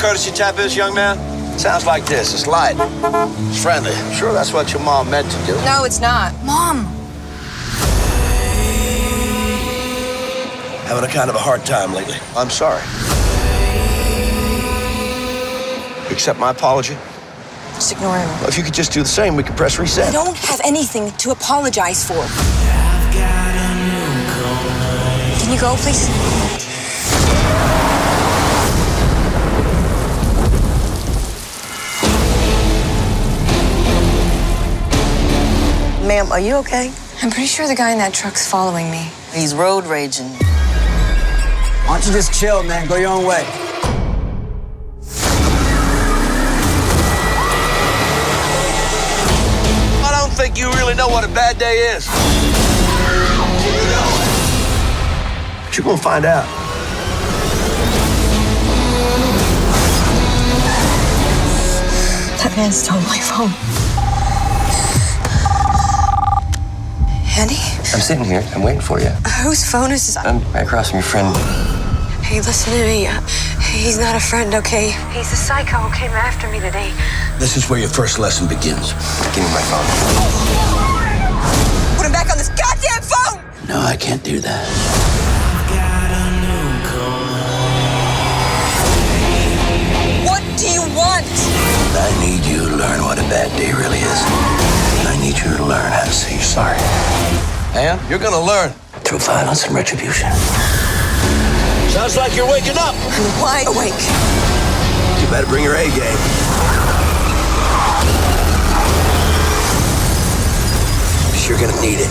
courtesy tap is, young man? Sounds like this. It's light. It's friendly. Sure, that's what your mom meant to do. No, it's not. Mom! Having a kind of a hard time lately. I'm sorry. Accept my apology? Just ignore him. Well, if you could just do the same, we could press reset. I don't have anything to apologize for. Can you go, please? Ma'am, are you okay? I'm pretty sure the guy in that truck's following me. He's road raging. Why don't you just chill, man? Go your own way. I don't think you really know what a bad day is. But you're gonna find out. That man stole my phone. Andy? I'm sitting here. I'm waiting for you. Whose phone is this? I'm right across from your friend. Hey, listen to me. He's not a friend, okay? He's a psycho who came after me today. This is where your first lesson begins. Give me my phone. Put him back on this goddamn phone! No, I can't do that. What do you want? I need you to learn what a bad day really is. I need you to learn how to say you're sorry. And you're gonna learn through violence and retribution. Sounds like you're waking up. I'm wide awake. You better bring your A game. Because you're gonna need it.